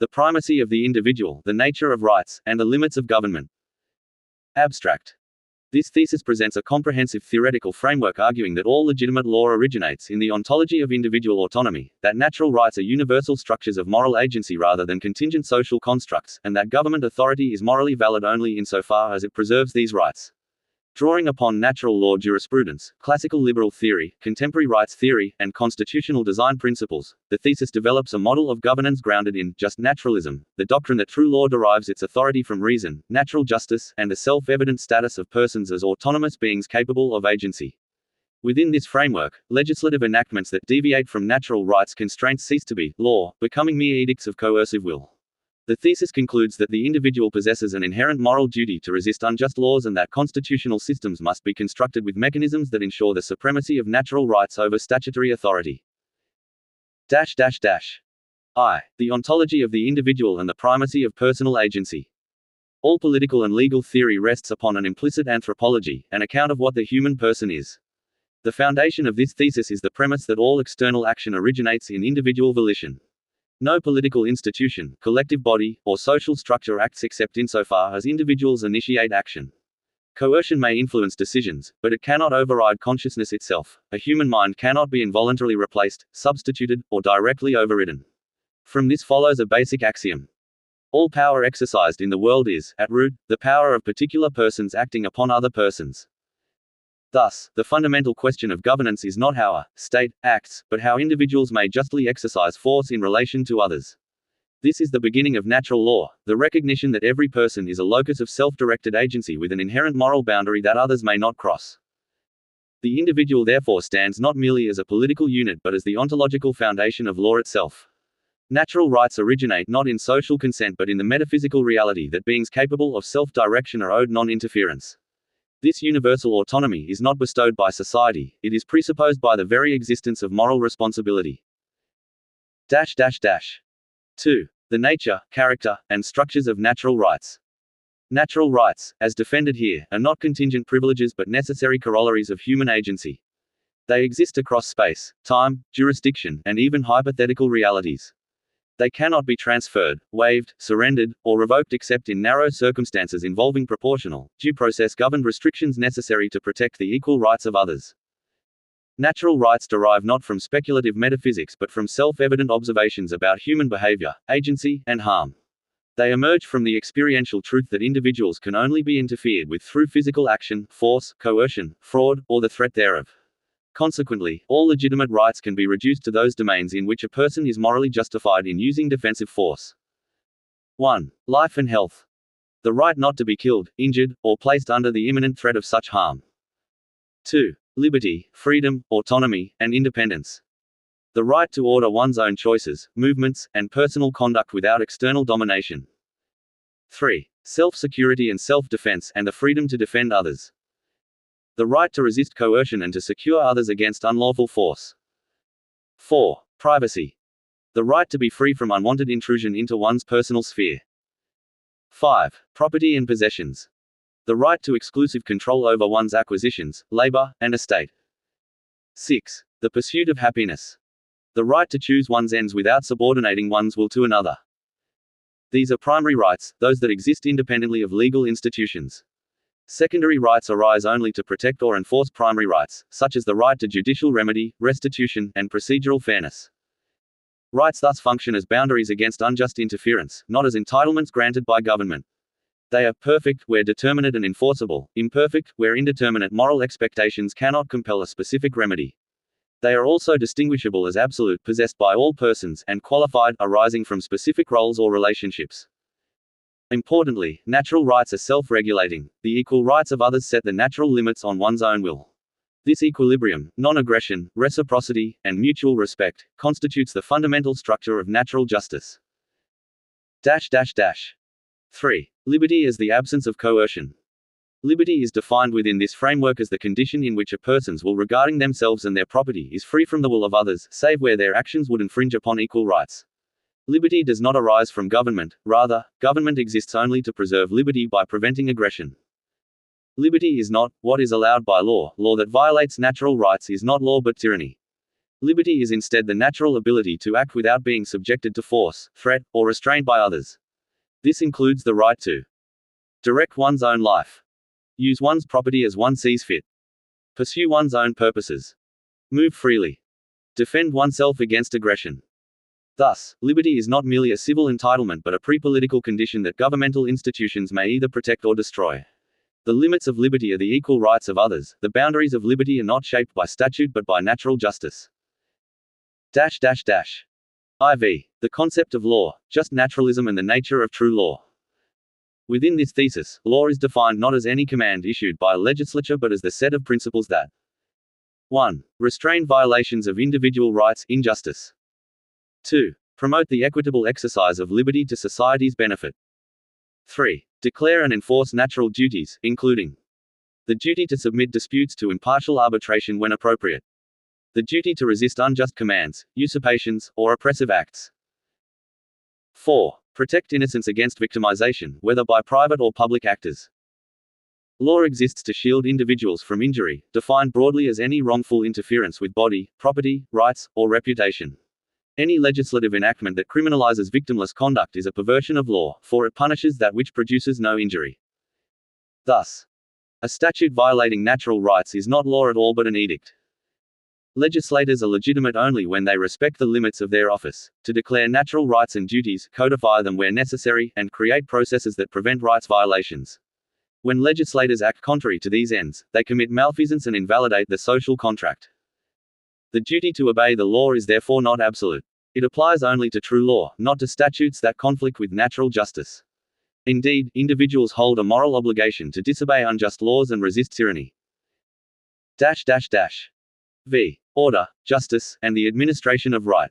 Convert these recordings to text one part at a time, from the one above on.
The primacy of the individual, the nature of rights, and the limits of government. Abstract. This thesis presents a comprehensive theoretical framework arguing that all legitimate law originates in the ontology of individual autonomy, that natural rights are universal structures of moral agency rather than contingent social constructs, and that government authority is morally valid only insofar as it preserves these rights. Drawing upon natural law jurisprudence, classical liberal theory, contemporary rights theory, and constitutional design principles, the thesis develops a model of governance grounded in just naturalism, the doctrine that true law derives its authority from reason, natural justice, and the self-evident status of persons as autonomous beings capable of agency. Within this framework, legislative enactments that deviate from natural rights constraints cease to be law, becoming mere edicts of coercive will. The thesis concludes that the individual possesses an inherent moral duty to resist unjust laws and that constitutional systems must be constructed with mechanisms that ensure the supremacy of natural rights over statutory authority. I. The ontology of the individual and the primacy of personal agency. All political and legal theory rests upon an implicit anthropology, an account of what the human person is. The foundation of this thesis is the premise that all external action originates in individual volition. No political institution, collective body, or social structure acts except insofar as individuals initiate action. Coercion may influence decisions, but it cannot override consciousness itself. A human mind cannot be involuntarily replaced, substituted, or directly overridden. From this follows a basic axiom. All power exercised in the world is, at root, the power of particular persons acting upon other persons. Thus, the fundamental question of governance is not how a state acts, but how individuals may justly exercise force in relation to others. This is the beginning of natural law, the recognition that every person is a locus of self-directed agency with an inherent moral boundary that others may not cross. The individual therefore stands not merely as a political unit but as the ontological foundation of law itself. Natural rights originate not in social consent but in the metaphysical reality that beings capable of self-direction are owed non-interference. This universal autonomy is not bestowed by society, it is presupposed by the very existence of moral responsibility. 2. The nature, character, and structures of natural rights. Natural rights, as defended here, are not contingent privileges but necessary corollaries of human agency. They exist across space, time, jurisdiction, and even hypothetical realities. They cannot be transferred, waived, surrendered, or revoked except in narrow circumstances involving proportional, due process-governed restrictions necessary to protect the equal rights of others. Natural rights derive not from speculative metaphysics but from self-evident observations about human behavior, agency, and harm. They emerge from the experiential truth that individuals can only be interfered with through physical action, force, coercion, fraud, or the threat thereof. Consequently, all legitimate rights can be reduced to those domains in which a person is morally justified in using defensive force. 1. Life and health. The right not to be killed, injured, or placed under the imminent threat of such harm. 2. Liberty, freedom, autonomy, and independence. The right to order one's own choices, movements, and personal conduct without external domination. 3. Self-security and self-defense, and the freedom to defend others. The right to resist coercion and to secure others against unlawful force. 4. Privacy. The right to be free from unwanted intrusion into one's personal sphere. 5. Property and possessions. The right to exclusive control over one's acquisitions, labor, and estate. 6. The pursuit of happiness. The right to choose one's ends without subordinating one's will to another. These are primary rights, those that exist independently of legal institutions. Secondary rights arise only to protect or enforce primary rights, such as the right to judicial remedy, restitution, and procedural fairness. Rights thus function as boundaries against unjust interference, not as entitlements granted by government. They are perfect, where determinate and enforceable, imperfect, where indeterminate moral expectations cannot compel a specific remedy. They are also distinguishable as absolute, possessed by all persons, and qualified, arising from specific roles or relationships. Importantly, natural rights are self-regulating. The equal rights of others set the natural limits on one's own will. This equilibrium, non-aggression, reciprocity, and mutual respect, constitutes the fundamental structure of natural justice. 3. Liberty as the absence of coercion. Liberty is defined within this framework as the condition in which a person's will regarding themselves and their property is free from the will of others, save where their actions would infringe upon equal rights. Liberty does not arise from government, rather, government exists only to preserve liberty by preventing aggression. Liberty is not what is allowed by law. Law that violates natural rights is not law but tyranny. Liberty is instead the natural ability to act without being subjected to force, threat, or restraint by others. This includes the right to direct one's own life, use one's property as one sees fit, pursue one's own purposes, move freely, defend oneself against aggression. Thus, liberty is not merely a civil entitlement but a pre-political condition that governmental institutions may either protect or destroy. The limits of liberty are the equal rights of others. The boundaries of liberty are not shaped by statute but by natural justice. IV. The concept of law, just naturalism and the nature of true law. Within this thesis, law is defined not as any command issued by a legislature but as the set of principles that 1. Restrain violations of individual rights, injustice. 2. Promote the equitable exercise of liberty to society's benefit. 3. Declare and enforce natural duties, including the duty to submit disputes to impartial arbitration when appropriate, the duty to resist unjust commands, usurpations, or oppressive acts. 4. Protect innocents against victimization, whether by private or public actors. Law exists to shield individuals from injury, defined broadly as any wrongful interference with body, property, rights, or reputation. Any legislative enactment that criminalizes victimless conduct is a perversion of law, for it punishes that which produces no injury. Thus, a statute violating natural rights is not law at all but an edict. Legislators are legitimate only when they respect the limits of their office, to declare natural rights and duties, codify them where necessary, and create processes that prevent rights violations. When legislators act contrary to these ends, they commit malfeasance and invalidate the social contract. The duty to obey the law is therefore not absolute. It applies only to true law, not to statutes that conflict with natural justice. Indeed, individuals hold a moral obligation to disobey unjust laws and resist tyranny. V. Order, justice, and the administration of right.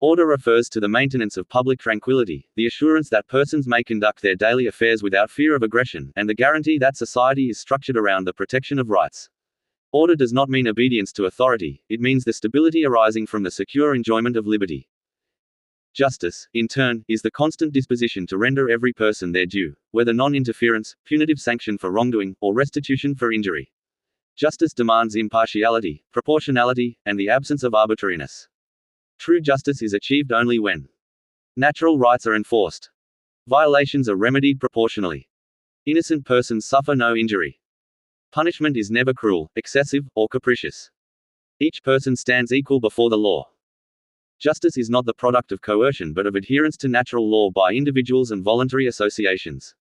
Order refers to the maintenance of public tranquility, the assurance that persons may conduct their daily affairs without fear of aggression, and the guarantee that society is structured around the protection of rights. Order does not mean obedience to authority, it means the stability arising from the secure enjoyment of liberty. Justice, in turn, is the constant disposition to render every person their due, whether non-interference, punitive sanction for wrongdoing, or restitution for injury. Justice demands impartiality, proportionality, and the absence of arbitrariness. True justice is achieved only when natural rights are enforced. Violations are remedied proportionally. Innocent persons suffer no injury. Punishment is never cruel, excessive, or capricious. Each person stands equal before the law. Justice is not the product of coercion but of adherence to natural law by individuals and voluntary associations.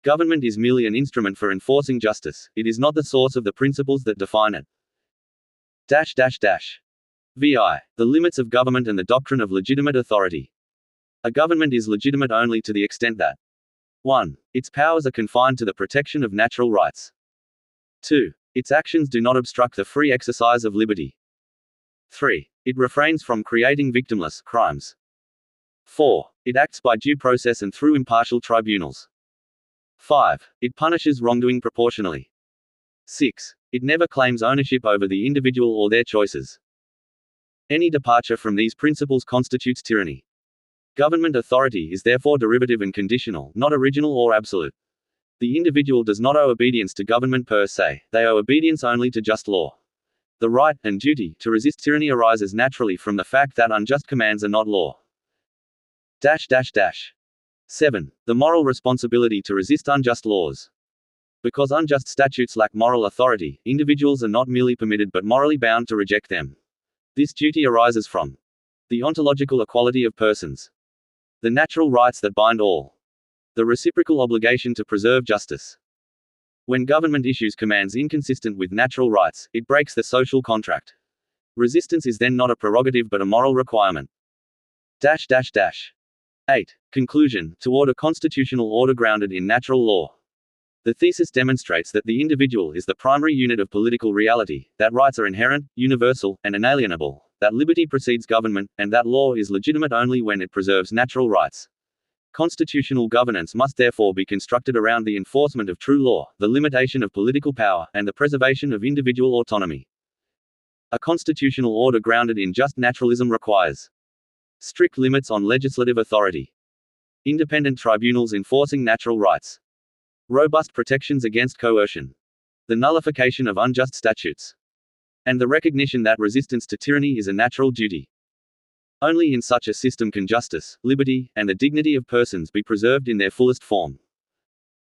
Government is merely an instrument for enforcing justice, it is not the source of the principles that define it. VI. The limits of government and the doctrine of legitimate authority. A government is legitimate only to the extent that 1. Its powers are confined to the protection of natural rights. 2. Its actions do not obstruct the free exercise of liberty. 3. It refrains from creating victimless crimes. 4. It acts by due process and through impartial tribunals. 5. It punishes wrongdoing proportionally. 6. It never claims ownership over the individual or their choices. Any departure from these principles constitutes tyranny. Government authority is therefore derivative and conditional, not original or absolute. The individual does not owe obedience to government per se, they owe obedience only to just law. The right, and duty, to resist tyranny arises naturally from the fact that unjust commands are not law. 7. The moral responsibility to resist unjust laws. Because unjust statutes lack moral authority, individuals are not merely permitted but morally bound to reject them. This duty arises from the ontological equality of persons, the natural rights that bind all, the reciprocal obligation to preserve justice. When government issues commands inconsistent with natural rights, it breaks the social contract. Resistance is then not a prerogative but a moral requirement. 8. Conclusion, toward a constitutional order grounded in natural law. The thesis demonstrates that the individual is the primary unit of political reality, that rights are inherent, universal, and inalienable, that liberty precedes government, and that law is legitimate only when it preserves natural rights. Constitutional governance must therefore be constructed around the enforcement of true law, the limitation of political power, and the preservation of individual autonomy. A constitutional order grounded in just naturalism requires strict limits on legislative authority, independent tribunals enforcing natural rights, robust protections against coercion, the nullification of unjust statutes, and the recognition that resistance to tyranny is a natural duty. Only in such a system can justice, liberty, and the dignity of persons be preserved in their fullest form.